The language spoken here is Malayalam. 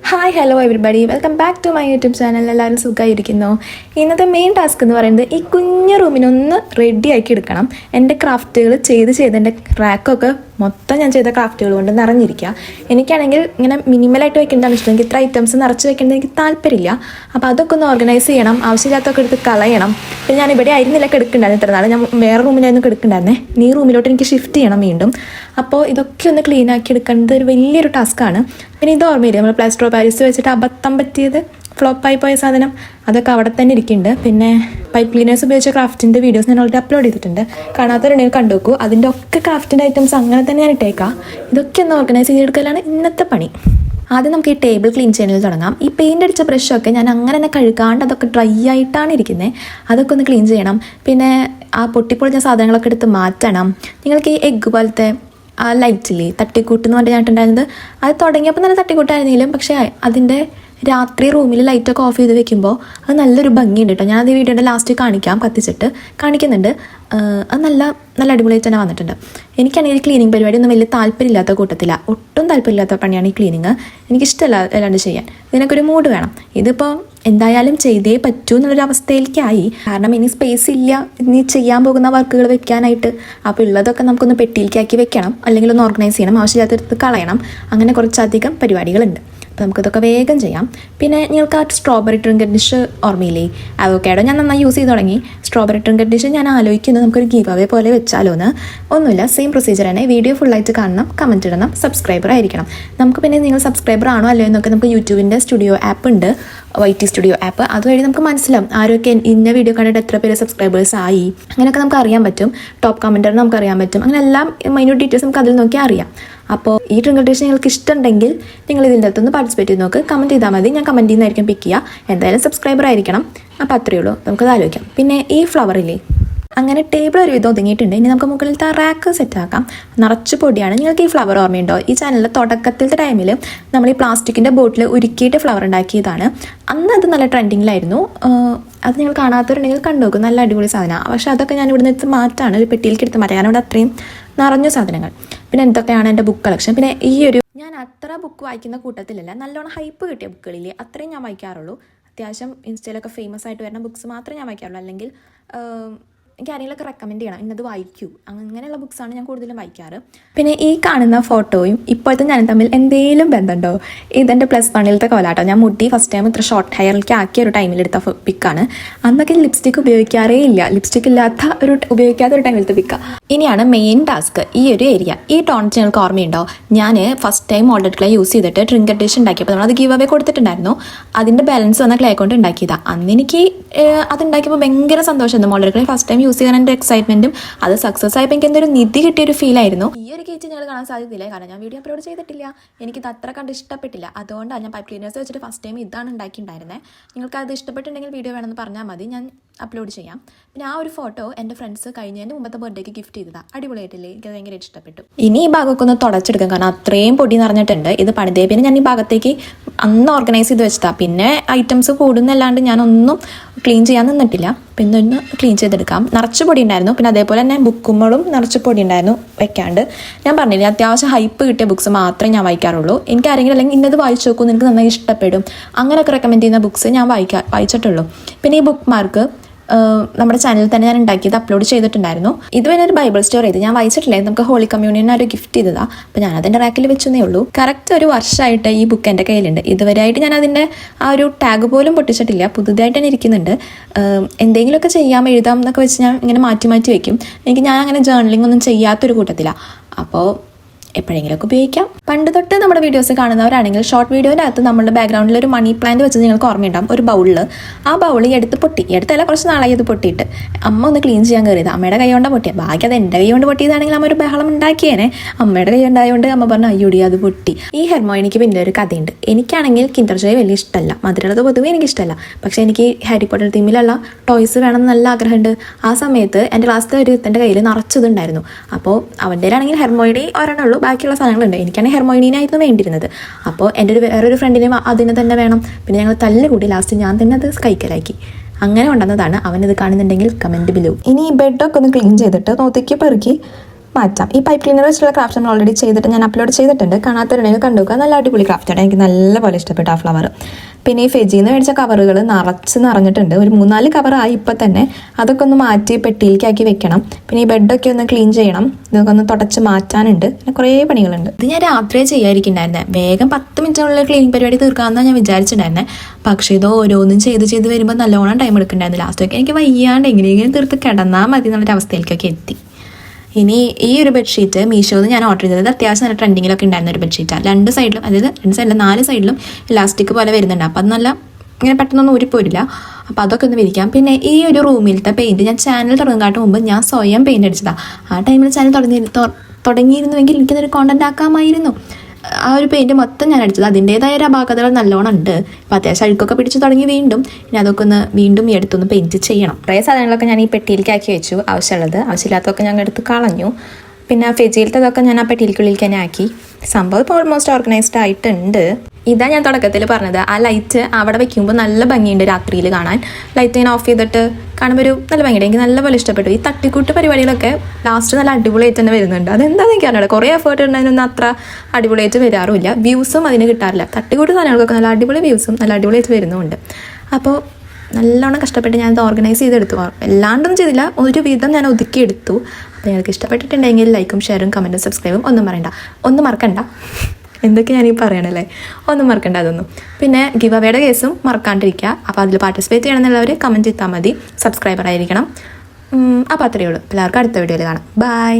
Hi hello everybody, welcome back to my YouTube channel. എല്ലാവരും സുഖമായിരിക്കുന്നു. ഇന്നത്തെ മെയിൻ ടാസ്ക് എന്ന് പറയുന്നത് ഈ കുഞ്ഞു റൂമിനൊന്ന് റെഡി ആക്കി എടുക്കണം. എൻ്റെ ക്രാഫ്റ്റുകൾ ചെയ്ത് എൻ്റെ റാക്കൊക്കെ മൊത്തം ഞാൻ ചെയ്ത ക്രാഫ്റ്റുകൾ കൊണ്ട് നിറഞ്ഞിരിക്കുക. എനിക്കാണെങ്കിൽ ഇങ്ങനെ മിനിമലായിട്ട് വെക്കേണ്ടതാണ് ഇഷ്ടം. എനിക്ക് ഇത്ര ഐറ്റംസ് നിറച്ച് വെക്കേണ്ടത് എനിക്ക് താല്പര്യമില്ല. അപ്പോൾ അതൊക്കെ ഒന്ന് ഓർഗനൈസ് ചെയ്യണം, ആവശ്യമില്ലാത്തൊക്കെ എടുത്ത് കളയണം. പിന്നെ ഞാൻ ഇവിടെ ആയിരുന്നില്ല കിടക്കുന്നുണ്ടായിരുന്നു ഇത്ര നാൾ, ഞാൻ വേറെ റൂമിലായിരുന്നു കിടക്കുന്നുണ്ടായിരുന്നേ. ഈ റൂമിലോട്ട് എനിക്ക് ഷിഫ്റ്റ് ചെയ്യണം വീണ്ടും. അപ്പോൾ ഇതൊക്കെ ഒന്ന് ക്ലീൻ ആക്കി എടുക്കേണ്ടത് ഒരു വലിയൊരു ടാസ്ക്കാണ്. പിന്നെ ഇത് ഓർമ്മയില്ല, നമ്മൾ പ്ലാസ്റ്റർ ഓഫ് പാരീസ് വെച്ചിട്ട് അബദ്ധം പറ്റിയത്, ഫ്ലോപ്പായി പോയ സാധനം, അതൊക്കെ അവിടെ തന്നെ ഇരിക്കുന്നുണ്ട്. പിന്നെ പൈപ്പ് ക്ലീനേഴ്സ് ഉപയോഗിച്ച ക്രാഫ്റ്റിൻ്റെ വീഡിയോസ് ഞാൻ ഓൾറെഡി അപ്ലോഡ് ചെയ്തിട്ടുണ്ട്. കാണാത്തവരുണ്ടെങ്കിൽ കണ്ടു നോക്കൂ. അതിൻ്റെ ഒക്കെ ക്രാഫ്റ്റിൻ്റെ ഐറ്റംസ് അങ്ങനെ തന്നെ ഞാൻ ഇട്ടേക്കാം. ഇതൊക്കെ ഒന്ന് ഓർഗനൈസ് ചെയ്തെടുക്കലാണ് ഇന്നത്തെ പണി. ആദ്യം നമുക്ക് ഈ ടേബിൾ ക്ലീൻ ചെയ്യുന്നത് തുടങ്ങാം. ഈ പെയിൻ്റ് അടിച്ച ബ്രഷൊക്കെ ഞാൻ അങ്ങനെ തന്നെ കഴുകാണ്ട് അതൊക്കെ ഡ്രൈ ആയിട്ടാണ് ഇരിക്കുന്നത്. അതൊക്കെ ഒന്ന് ക്ലീൻ ചെയ്യണം. പിന്നെ ആ പൊട്ടിപ്പൊളിഞ്ഞ സാധനങ്ങളൊക്കെ എടുത്ത് മാറ്റണം. നിങ്ങൾക്ക് ഈ എഗ്ഗ് പോലത്തെ ആ ലൈറ്റില്ലേ, തട്ടിക്കൂട്ട് എന്ന് പറഞ്ഞിട്ട് ഞാനിട്ടുണ്ടായിരുന്നത്, അത് തുടങ്ങിയപ്പോൾ നല്ല തട്ടിക്കൂട്ടായിരുന്നെങ്കിലും പക്ഷേ അതിൻ്റെ രാത്രി റൂമിൽ ലൈറ്റൊക്കെ ഓഫ് ചെയ്ത് വെക്കുമ്പോൾ അത് നല്ലൊരു ഭംഗിയുണ്ട് കേട്ടോ. ഞാനത് ഈ വീഡിയോയുടെ ലാസ്റ്റ് കാണിക്കാം, കത്തിച്ചിട്ട് കാണിക്കുന്നുണ്ട്. അത് നല്ല അടിപൊളിയായിട്ട് തന്നെ വന്നിട്ടുണ്ട്. എനിക്കാണെങ്കിൽ ക്ലീനിങ് പരിപാടി ഒന്നും വലിയ താല്പര്യമില്ലാത്ത കൂട്ടത്തില്ല, ഒട്ടും താല്പര്യമില്ലാത്ത പണിയാണ് ഈ ക്ലീനിങ്. എനിക്കിഷ്ടമല്ല അല്ലാണ്ട് ചെയ്യാൻ. ഇതിനൊക്കെ ഒരു മൂഡ് വേണം. ഇതിപ്പോൾ എന്തായാലും ചെയ്തേ പറ്റൂ എന്നുള്ളൊരു അവസ്ഥയിലേക്കായി. കാരണം ഇനി സ്പേസ് ഇല്ല ഇനി ചെയ്യാൻ പോകുന്ന വർക്കുകൾ വെക്കാനായിട്ട്. അപ്പോൾ ഉള്ളതൊക്കെ നമുക്കൊന്ന് പെട്ടിയിലേക്കാക്കി വെക്കണം, അല്ലെങ്കിൽ ഒന്ന് ഓർഗനൈസ് ചെയ്യണം, ആവശ്യമില്ലാത്തടുത്ത് കളയണം. അങ്ങനെ കുറച്ചധികം പരിപാടികളുണ്ട്. അപ്പോൾ നമുക്കിതൊക്കെ വേഗം ചെയ്യാം. പിന്നെ നിങ്ങൾക്ക് ആ സ്ട്രോബെറി ട്രിങ്കറ്റ് ഡിഷ് ഓർമ്മയില്ലേ, അവോക്കാഡോ ഞാൻ നന്നായി യൂസ് ചെയ്ത് തുടങ്ങി. സ്ട്രോബെറി ട്രിങ്കറ്റ് ഡിഷ് ഞാൻ ആലോചിക്കുന്നത് നമുക്കൊരു ഗീവ് അവേ പോലെ വെച്ചാലോ എന്ന്. ഒന്നുമില്ല, സെയിം പ്രൊസീജിയർ തന്നെ. വീഡിയോ ഫുള്ളായിട്ട് കാണണം, കമൻറ്റ് ഇടണം, സബ്സ്ക്രൈബർ ആയിരിക്കണം. നമുക്ക് പിന്നെ നിങ്ങൾ സബ്സ്ക്രൈബർ ആണോ അല്ലയോ എന്നൊക്കെ നമുക്ക് യൂട്യൂബിൻ്റെ സ്റ്റുഡിയോ ആപ്പ് ഉണ്ട്, YT സ്റ്റുഡിയോ ആപ്പ്. അതുവഴി നമുക്ക് മനസ്സിലാവും ആരൊക്കെ ഇന്ന വീഡിയോ കണ്ടിട്ട് എത്ര പേര് സബ്സ്ക്രൈബേഴ്സ് ആയി. അങ്ങനെയൊക്കെ നമുക്ക് അറിയാൻ പറ്റും. ടോപ്പ് കമൻറ്റർ നമുക്ക് അറിയാൻ പറ്റും. അങ്ങനെ എല്ലാം മൈന്യൂട്ട് ഡീറ്റെയിൽസ് നമുക്ക് അതിൽ നോക്കി അറിയാം. അപ്പോൾ ഈ ട്രിങ്കറ്റ് ഡിഷ് നിങ്ങൾക്ക് ഇഷ്ടമുണ്ടെങ്കിൽ നിങ്ങൾ ഇതിൻ്റെ അകത്തൊന്ന് പാർട്ടിസിപ്പേറ്റ് ചെയ്ത് നോക്ക്. കമൻറ്റ് ചെയ്താൽ മതി, ഞാൻ കമൻറ്റ് ചെയ്യുന്നതായിരിക്കും പിക്ക് ചെയ്യുക. എന്തായാലും സബ്സ്ക്രൈബർ ആയിരിക്കണം. അപ്പോൾ അത്രയേ ഉള്ളൂ, നമുക്കത് ആലോചിക്കാം. പിന്നെ ഈ ഫ്ലവറില്ലേ, അങ്ങനെ ടേബിൾ ഒരു വിധം ഒതുങ്ങിയിട്ടുണ്ട്. ഇനി നമുക്ക് മുകളിലത്തെ റാക്ക് സെറ്റാക്കാം. നിറച്ച് പൊടിയാണ്. നിങ്ങൾക്ക് ഈ ഫ്ലവർ ഓർമ്മയുണ്ടോ? ഈ ചാനലിലെ തുടക്കത്തിലത്തെ ടൈമിൽ നമ്മൾ ഈ പ്ലാസ്റ്റിക്കിൻ്റെ ബോട്ടിൽ ഉരുക്കിയിട്ട് ഫ്ലവർ ഉണ്ടാക്കിയതാണ്. അന്ന് അത് നല്ല ട്രെൻഡിങ്ങിലായിരുന്നു. അത് നിങ്ങൾ കാണാത്തവരുണ്ടെങ്കിൽ കണ്ടു നോക്കും, നല്ല അടിപൊളി സാധനമാണ്. പക്ഷേ അതൊക്കെ ഞാൻ ഇവിടുന്ന് എടുത്ത് മാറ്റാണ്, ഒരു പെട്ടിയിലേക്ക് എടുത്ത് മാറ്റാം. കാരണം ഇവിടെ അത്രയും നിറഞ്ഞ സാധനങ്ങൾ. പിന്നെ എന്തൊക്കെയാണ് എൻ്റെ ബുക്ക് കളക്ഷൻ. പിന്നെ ഈ ഒരു ഞാൻ അത്ര ബുക്ക് വായിക്കുന്ന കൂട്ടത്തിലല്ല, നല്ലോണം ഹൈപ്പ് കിട്ടിയ ബുക്കുകളില്ലേ അത്രയും ഞാൻ വായിക്കാറുള്ളൂ. അത്യാവശ്യം ഇൻസ്റ്റയിലൊക്കെ ഫേമസ് ആയിട്ട് വരുന്ന ബുക്ക്സ് മാത്രമേ ഞാൻ വായിക്കാറുള്ളൂ. അല്ലെങ്കിൽ എനിക്ക് ആരെങ്കിലുമൊക്കെ റെക്കമെൻഡ് ചെയ്യണം, ഇന്നത് വായിക്കൂ, അങ്ങനെയുള്ള ബുക്സാണ് ഞാൻ കൂടുതലും വായിക്കാറ്. പിന്നെ ഈ കാണുന്ന ഫോട്ടോയും ഇപ്പോഴത്തെ ഞാനും തമ്മിൽ എന്തെങ്കിലും ബന്ധമുണ്ടോ? ഇതെൻ്റെ +1 കോലാട്ടോ. ഞാൻ മുടി ഫസ്റ്റ് ടൈം ഇത്ര ഷോർട്ട് ഹെയറിലേക്ക് ആക്കിയ ഒരു ടൈമിലെടുത്ത പിക്കാണ്. അന്നൊക്കെ ലിപ്സ്റ്റിക്ക് ഉപയോഗിക്കാറേ ഇല്ല, ലിപ്സ്റ്റിക്ക് ഉപയോഗിക്കാത്ത ഒരു ടൈമിലത്തെ പിക്കാണ്. ഇനിയാണ് മെയിൻ ടാസ്ക്, ഈ ഒരു ഏരിയ. ഈ ടോണിച്ച് നിങ്ങൾക്ക് ഓർമ്മയുണ്ടോ? ഞാൻ first time moulded clay use ചെയ്തിട്ട് ട്രിങ്കറ്റ് ഡിഷ് ഉണ്ടാക്കിയപ്പോൾ നമ്മളത് ഗീവ് അവേ കൊടുത്തിട്ടുണ്ടായിരുന്നു. അതിൻ്റെ ബാലൻസ് വന്ന ക്ലേ കൊണ്ട് ഉണ്ടാക്കിയതാണ്. അന്ന് എനിക്ക് അതുണ്ടാക്കിയപ്പോൾ ഭയങ്കര സന്തോഷമായിരുന്നു. Moulded clay first time use ചെയ്യാൻ എൻ്റെ എക്സൈറ്റ്മെൻറ്റും അത് സക്സസ് ആയപ്പോൾ എനിക്ക് എന്തൊരു നിധി കിട്ടിയൊരു ഫീലായിരുന്നു. ഈ ഒരു കേച്ച് ഞങ്ങൾ കാണാൻ സാധ്യതയില്ല, കാരണം ഞാൻ വീഡിയോ അപ്ലോഡ് ചെയ്തിട്ടില്ല. എനിക്കിത് അത്ര കണ്ട് ഇഷ്ടപ്പെട്ടില്ല. അതുകൊണ്ടാണ് ഞാൻ പൈപ്പ് ക്ലീനേഴ്സ് വെച്ചിട്ട് ഫസ്റ്റ് ടൈം ഇതാണ് ഉണ്ടാക്കിയിട്ടുണ്ടായിരുന്നത്. നിങ്ങൾക്ക് അത് ഇഷ്ടപ്പെട്ടിട്ടുണ്ടെങ്കിൽ വീഡിയോ വേണമെന്ന് പറഞ്ഞാൽ മതി, ഞാൻ അപ്ലോഡ് ചെയ്യാം. പിന്നെ ആ ഒരു ഫോട്ടോ എൻ്റെ ഫ്രണ്ട്സ് കഴിഞ്ഞതിൻ്റെ മുമ്പത്തെ ബർത്ത്ഡേക്ക് ഗിഫ്റ്റ് ചെയ്തതാണ്. അടിപൊളിയായിട്ടില്ലേ? എനിക്ക് ഭയങ്കര ഇഷ്ടപ്പെട്ടു. ഇനി ഈ ഭാഗമൊക്കെ ഒന്ന് തുടച്ചെടുക്കാം, കാരണം അത്രയും പൊടി നിറഞ്ഞിട്ടുണ്ട്. ഇത് പണിതേപ്പിന് ഞാൻ ഈ ഭാഗത്തേക്ക് അന്ന് ഓർഗനൈസ് ചെയ്ത് വെച്ചതാണ്. പിന്നെ ഐറ്റംസ് കൂടുന്നല്ലാണ്ട് ഞാനൊന്നും ക്ലീൻ ചെയ്യാൻ നിന്നിട്ടില്ല. പിന്നെ ഒന്ന് ക്ലീൻ ചെയ്തെടുക്കാം. നിറച്ച് പൊടി ഉണ്ടായിരുന്നു. പിന്നെ അതേപോലെ തന്നെ ബുക്കുമ്പോഴും നിറച്ച് പൊടി ഉണ്ടായിരുന്നു വെക്കാണ്ട്. ഞാൻ പറഞ്ഞില്ലേ, അത്യാവശ്യം ഹൈപ്പ് കിട്ടിയ ബുക്സ് മാത്രമേ ഞാൻ വായിക്കാറുള്ളൂ. എനിക്ക് ആരെങ്കിലും അല്ലെങ്കിൽ ഇന്നത് വായിച്ചു നോക്കൂ, എനിക്ക് നന്നായി ഇഷ്ടപ്പെടും, അങ്ങനെയൊക്കെ റെക്കമെൻഡ് ചെയ്യുന്ന ബുക്സ് ഞാൻ വായിച്ചിട്ടുള്ളൂ. പിന്നെ ഈ ബുക്ക് മാർക്ക് നമ്മുടെ ചാനലിൽ തന്നെ ഞാൻ ഉണ്ടാക്കിയത് അപ്ലോഡ് ചെയ്തിട്ടുണ്ടായിരുന്നു. ഇതുവരെ ഒരു ബൈബിൾ സ്റ്റോറി ചെയ്ത് ഞാൻ വായിച്ചിട്ടില്ലേ, നമുക്ക് ഹോളി കമ്മ്യൂണിയൻ ഒരു ഗിഫ്റ്റ് ചെയ്തതാണ്. അപ്പോൾ ഞാൻ അതിൻ്റെ റാക്കിൽ വെച്ചതേ ഉള്ളൂ. കറക്റ്റ് ഒരു വർഷമായിട്ട് ഈ ബുക്ക് എൻ്റെ കയ്യിലുണ്ട്. ഇതുവരെയായിട്ട് ഞാൻ അതിൻ്റെ ആ ഒരു ടാഗ് പോലും പൊട്ടിച്ചിട്ടില്ല, പുതുതായിട്ട് തന്നെ ഇരിക്കുന്നുണ്ട്. എന്തെങ്കിലുമൊക്കെ ചെയ്യാം, എഴുതാം എന്നൊക്കെ വെച്ച് ഞാൻ ഇങ്ങനെ മാറ്റി വെക്കും. ഞാൻ അങ്ങനെ ജേർണലിംഗ് ഒന്നും ചെയ്യാത്തൊരു കൂട്ടത്തിലാണ്. അപ്പോൾ എപ്പോഴെങ്കിലുമൊക്കെ ഉപയോഗിക്കാം. പണ്ട് തൊട്ട് നമ്മുടെ വീഡിയോസ് കാണുന്നവരാണെങ്കിൽ ഷോർട്ട് വീഡിയോൻ്റെ അകത്ത് നമ്മുടെ ബാക്ക്ഗ്രൗണ്ടിൽ ഒരു മണി പ്ലാന്റ് വെച്ച് നിങ്ങൾക്ക് ഓർമ്മയുണ്ടാകും, ഒരു ബൗളിൽ. ആ ബൗൾ എടുത്തല്ല, കുറച്ച് നാളായി അത് പൊട്ടിയിട്ട്. അമ്മ ഒന്ന് ക്ലീൻ ചെയ്യാൻ കയറിയത്, അമ്മയുടെ കൈ കൊണ്ടാണ് പൊട്ടിയത്. ബാക്കി അത് എൻ്റെ കൈ കൊണ്ട് പൊട്ടിയതാണെങ്കിൽ അമ്മ ഒരു ബഹളം ഉണ്ടാക്കിയേനെ. അമ്മയുടെ കൈ ഉണ്ടായതുകൊണ്ട് അമ്മ പറഞ്ഞു അയ്യോടി അത് പൊട്ടി. ഈ ഹെർമോണിക്ക് പിന്നെ ഒരു കഥയുണ്ട്. എനിക്കാണെങ്കിൽ കിൻഡർ ജോയ് വലിയ ഇഷ്ടമല്ല, മധുരമുള്ളത് പൊതുവേ എനിക്കിഷ്ടമല്ല. പക്ഷേ എനിക്ക് ഹാരി പോട്ടർ തീമിലുള്ള ടോയ്സ് വേണമെന്ന് നല്ല ആഗ്രഹമുണ്ട്. ആ സമയത്ത് എൻ്റെ ക്ലാസ്സിലെ ഒരു എൻ്റെ കയ്യിൽ നിറച്ചതുണ്ടായിരുന്നു. അപ്പോൾ അവൻ്റെ ആണെങ്കിൽ ഹെർമോയിഡി ഒരെണ്ണുള്ളൂ, ബാക്കിയുള്ള സാധനങ്ങളുണ്ട്. എനിക്കാണെങ്കിൽ ഹെർമോയിനായിരുന്നു വേണ്ടിയിരുന്നത്. അപ്പോൾ എൻ്റെ വേറൊരു ഫ്രണ്ടിനും അതിന് തന്നെ വേണം. പിന്നെ ഞങ്ങൾ തല്ലുകൂടി ലാസ്റ്റ് ഞാൻ തന്നെ അത് കൈക്കലാക്കി. അങ്ങനെ കൊണ്ടുവന്നതാണ്. അവനത് കാണുന്നുണ്ടെങ്കിൽ കമൻറ്റ് ബിലോ. ഇനി ഈ ബെഡൊക്കെ ഒന്ന് ക്ലീൻ ചെയ്തിട്ട് നോത്തേക്ക് പെറുക്കി മാറ്റാം. ഈ പൈപ്പ് ക്ലീനർ വെച്ചുള്ള ക്രാഫ്റ്റ് നമ്മൾ ഓൾറെഡി ചെയ്തിട്ട് ഞാൻ അപ്ലോഡ് ചെയ്തിട്ടുണ്ട്. കാണാത്തവരുണ്ടെങ്കിൽ കണ്ടു നോക്കുക. നല്ല അടിപൊളി ക്രാഫ്റ്റാണ്, എനിക്ക് നല്ലപോലെ ഇഷ്ടപ്പെട്ടു ആ ഫ്ലവർ. പിന്നെ ഈ ഫെജിന്ന് മേടിച്ച കവറുകൾ നിറഞ്ഞിട്ടുണ്ട്. ഒരു 3-4 കവറായി ഇപ്പം തന്നെ. അതൊക്കെ ഒന്ന് മാറ്റി പെട്ടിയിലേക്കാക്കി വെക്കണം. പിന്നെ ഈ ബെഡൊക്കെ ഒന്ന് ക്ലീൻ ചെയ്യണം. ഇതൊക്കെ ഒന്ന് തുടച്ച് മാറ്റാനുണ്ട്. പിന്നെ കുറേ പണികളുണ്ട്. ഇത് ഞാൻ രാത്രിയെ ചെയ്യാതിരിക്കുന്നുണ്ടായിരുന്നെ. വേഗം 10 മിനിറ്റിനുള്ള ക്ലീനിങ് പരിപാടി തീർക്കാമെന്നാണ് ഞാൻ വിചാരിച്ചിട്ടുണ്ടായിരുന്നത്. പക്ഷേ ഇത് ഓരോന്നും ചെയ്ത് വരുമ്പോൾ നല്ലോണം ടൈം എടുക്കുന്നുണ്ടായിരുന്നു. ലാസ്റ്റൊക്കെ എനിക്ക് വയ്യാണ്ട് എങ്ങനെയെങ്കിലും തീർത്ത് കിടന്നാൽ മതി എന്നുള്ളൊരു അവസ്ഥയിലേക്കൊക്കെ എത്തി. ഇനി ഈ ഒരു ബെഡ്ഷീറ്റ് മീഷോന്ന് ഞാൻ ഓർഡർ ചെയ്തത് അത്യാവശ്യം നല്ല ട്രെൻഡിങ്ങിലൊക്കെ ഉണ്ടായിരുന്ന ഒരു ബെഡ്ഷീറ്റാണ്. 2 സൈഡിലും, അതായത് 2 സൈഡിലും 4 സൈഡിലും ഇലാസ്റ്റിക് പോലെ വരുന്നുണ്ട്. അപ്പം അത് നല്ല ഇങ്ങനെ പെട്ടെന്നൊന്നും ഊരിപ്പോരില്ല. അപ്പോൾ അതൊക്കെ ഒന്ന് വിരിക്കാം. പിന്നെ ഈ ഒരു റൂമിലത്തെ പെയിൻറ്റ് ഞാൻ ചാനൽ തുടങ്ങാട്ട് മുമ്പ് ഞാൻ സ്വയം പെയിൻറ്റ് അടിച്ചതാണ്. ആ ടൈമിൽ ചാനൽ തുടങ്ങിയിരുന്നുവെങ്കിൽ എനിക്കതൊരു കോണ്ടന്റ് ആക്കാമായിരുന്നു. ആ ഒരു പെയിൻറ്റ് മൊത്തം ഞാൻ അടിച്ചത്. അതിൻ്റേതായ ഒരു അപാകതകൾ നല്ലോണം ഉണ്ട്. അപ്പോൾ അത്യാവശ്യം അഴുക്കൊക്കെ പിടിച്ച് തുടങ്ങി വീണ്ടും. ഇനി അതൊക്കെ ഒന്ന് വീണ്ടും ഈ അടുത്തൊന്ന് പെയിൻറ്റ് ചെയ്യണം. കുറേ സാധനങ്ങളൊക്കെ ഞാൻ ഈ പെട്ടിയിലേക്ക് ആക്കി വെച്ചു. ആവശ്യമില്ലാത്തതൊക്കെ ഞാൻ എടുത്ത് കളഞ്ഞു. പിന്നെ ഫെജിയിലത്തതൊക്കെ ഞാൻ ആ പെട്ടിയിലേക്കുള്ളിലേക്ക് തന്നെ ആക്കി. സംഭവം ഇപ്പോൾ ഓൾമോസ്റ്റ് ഓർഗനൈസ്ഡ് ആയിട്ടുണ്ട്. ഇതാ ഞാൻ തുടക്കത്തിൽ പറഞ്ഞത്, ആ ലൈറ്റ് അവിടെ വെക്കുമ്പോൾ നല്ല ഭംഗിയുണ്ട് രാത്രിയിൽ കാണാൻ. ലൈറ്റ് ഇങ്ങനെ ഓഫ് ചെയ്തിട്ട് കാണുമ്പോൾ ഒരു നല്ല ഭംഗിയുണ്ട്. എനിക്ക് നല്ലപോലെ ഇഷ്ടപ്പെട്ടു. ഈ തട്ടിക്കൂട്ട് പരിപാടികളൊക്കെ ലാസ്റ്റ് നല്ല അടിപൊളിയായിട്ട് തന്നെ വരുന്നുണ്ട്. അതെന്താണെന്ന് എനിക്കറിയില്ല. കുറേ എഫേർട്ട് ഉണ്ടെന്നൊന്നും അത്ര അടിപൊളിയായിട്ട് വരാറുമില്ല. വ്യൂസും അതിന് കിട്ടാറില്ല. തട്ടിക്കൂട്ട് സാധനങ്ങൾക്കൊക്കെ നല്ല അടിപൊളി വ്യൂസും നല്ല അടിപൊളിയായിട്ട് വരുന്നുമുണ്ട്. അപ്പോൾ നല്ലോണം കഷ്ടപ്പെട്ട് ഞാനത് ഓർഗനൈസ് ചെയ്തെടുത്തു. എല്ലാണ്ടൊന്നും ചെയ്തില്ല, ഒരു വിധം ഞാൻ ഒതുക്കിയെടുത്തു. അപ്പോൾ ഞങ്ങൾക്ക് ഇഷ്ടപ്പെട്ടിട്ടുണ്ടെങ്കിൽ ലൈക്കും ഷെയറും കമൻറ്റും സബ്സ്ക്രൈബും ഒന്നും മറക്കണ്ട. എന്തൊക്കെ ഞാനീ പറയണല്ലേ, ഒന്നും മറക്കണ്ട അതൊന്നും. പിന്നെ ഗിവ് അവേയുടെ കേസും മറക്കാണ്ടിരിക്കുക. അപ്പോൾ അതിൽ പാർട്ടിസിപ്പേറ്റ് ചെയ്യണമെന്നുള്ളവർ കമൻറ്റ് ചെയ്താൽ മതി. സബ്സ്ക്രൈബർ ആയിരിക്കണം. അപ്പോൾ അത്രയേ ഉള്ളൂ. എല്ലാവർക്കും അടുത്ത വീഡിയോയിൽ കാണാം. ബൈ.